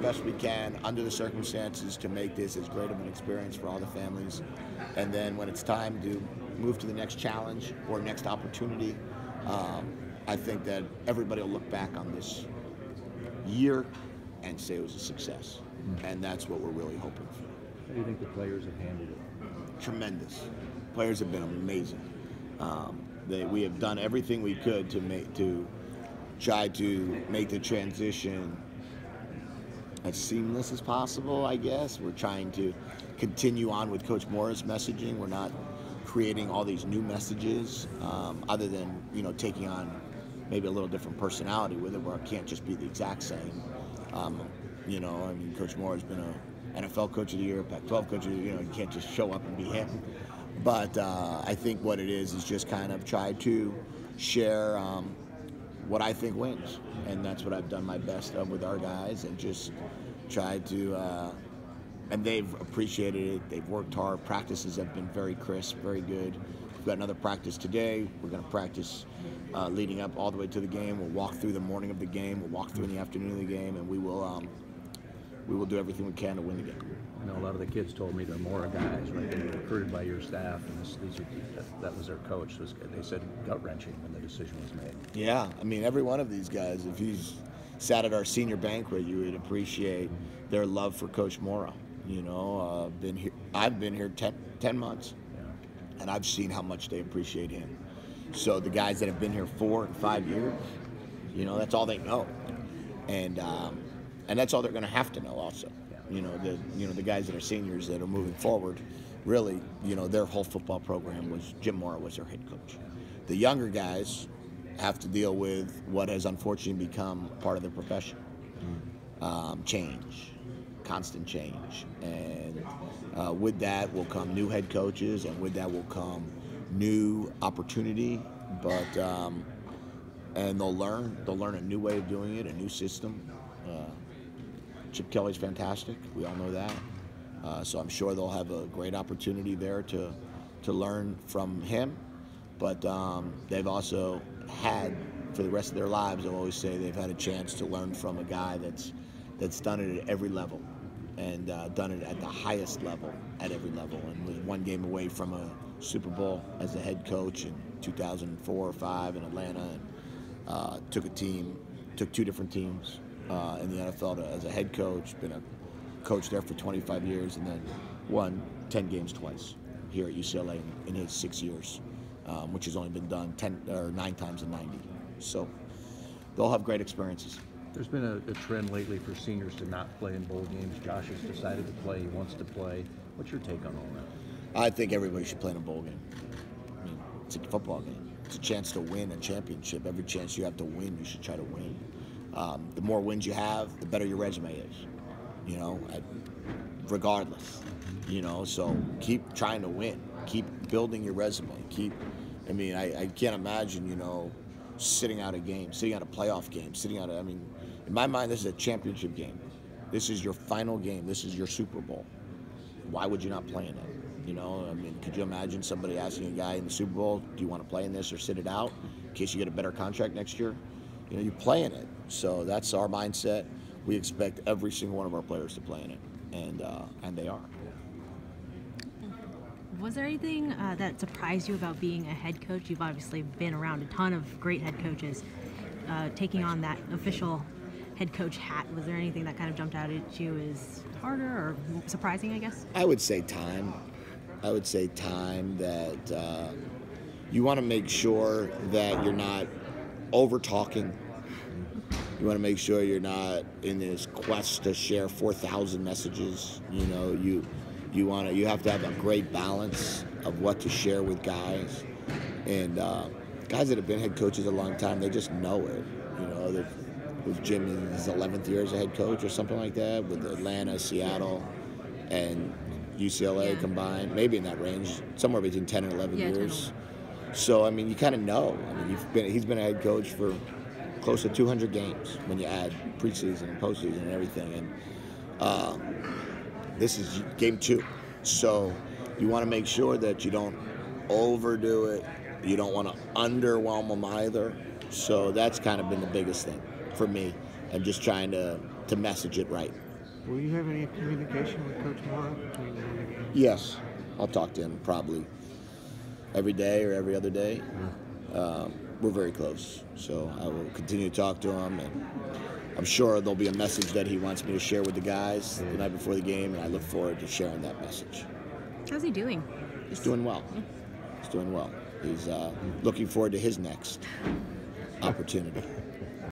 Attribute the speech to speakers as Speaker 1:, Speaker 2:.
Speaker 1: best we can under the circumstances to make this as great of an experience for all the families. And then when it's time to move to the next challenge or next opportunity, I think that everybody will look back on this year and say it was a success. And that's what we're really hoping for.
Speaker 2: How do you think the players have handled it?
Speaker 1: Tremendous. Players have been amazing. We have done everything we could to try to make the transition as seamless as possible, I guess. We're trying to continue on with Coach Mora's messaging. We're not creating all these new messages, other than, taking on maybe a little different personality with it, where it can't just be the exact same. Coach Mora's been an NFL Coach of the Year, Pac-12 Coach of the Year. You can't just show up and be him. But I think what it is just kind of try to share what I think wins. And that's what I've done my best of with our guys, and just try to, and they've appreciated it. They've worked hard. Practices have been very crisp, very good. We've got another practice today. We're going to practice leading up all the way to the game. We'll walk through the morning of the game. We'll walk through in the afternoon of the game, and we will do everything we can to win the game.
Speaker 2: I know a lot of the kids told me they're Mora guys, right? They were recruited by your staff, and that was their coach. They said gut-wrenching when the decision was made.
Speaker 1: Yeah, every one of these guys, if he's sat at our senior banquet, you would appreciate their love for Coach Mora. I've been here 10 months, and I've seen how much they appreciate him. So the guys that have been here 4 and 5 years, that's all they know, and that's all they're going to have to know also. The guys that are seniors that are moving forward, really, their whole football program was Jim Mora was their head coach. The younger guys have to deal with what has unfortunately become part of their profession. Change, constant change. And with that will come new head coaches, and with that will come new opportunity. But and they'll learn a new way of doing it, a new system. Chip Kelly's fantastic. We all know that. So I'm sure they'll have a great opportunity there to learn from him. But they've also had, for the rest of their lives, I always say they've had a chance to learn from a guy that's done it at every level, and done it at the highest level at every level, and was one game away from a Super Bowl as a head coach in 2004 or 5 in Atlanta, and took 2 different teams in the NFL as a head coach, been a coach there for 25 years, and then won 10 games twice here at UCLA in his 6 years, which has only been done 9 times in 90. So they'll have great experiences.
Speaker 2: There's been a trend lately for seniors to not play in bowl games. Josh has decided to play. He wants to play. What's your take on all that?
Speaker 1: I think everybody should play in a bowl game. It's a football game. It's a chance to win a championship. Every chance you have to win, you should try to win. The more wins you have, the better your resume is, regardless, so keep trying to win, keep building your resume, I can't imagine, sitting out a game, sitting out a playoff game, in my mind, this is a championship game. This is your final game. This is your Super Bowl. Why would you not play in it? Could you imagine somebody asking a guy in the Super Bowl, do you want to play in this or sit it out in case you get a better contract next year? You play in it. So that's our mindset. We expect every single one of our players to play in it, and they are.
Speaker 3: Was there anything that surprised you about being a head coach? You've obviously been around a ton of great head coaches. Taking on that official head coach hat, was there anything that kind of jumped out at you as harder or surprising, I guess?
Speaker 1: I would say time. That you want to make sure that you're not over-talking. You want to make sure you're not in this quest to share 4,000 messages. You have to have a great balance of what to share with guys. And guys that have been head coaches a long time, they just know it. With Jim in his 11th year as a head coach or something like that, with Atlanta, Seattle, and UCLA combined, maybe in that range, somewhere between 10 and 11 years.
Speaker 3: 10.
Speaker 1: So, you kind of know. He's been a head coach for close to 200 games when you add preseason and postseason and everything. And this is game 2. So you want to make sure that you don't overdo it. You don't want to underwhelm them either. So that's kind of been the biggest thing for me, and just trying to message it right.
Speaker 4: Will you have any communication with Coach Mora between now and the game?
Speaker 1: Yes, I'll talk to him probably every day or every other day. We're very close, so I will continue to talk to him, and I'm sure there'll be a message that he wants me to share with the guys the night before the game, and I look forward to sharing that message.
Speaker 3: How's he doing?
Speaker 1: He's doing well. He's doing well. He's looking forward to his next opportunity.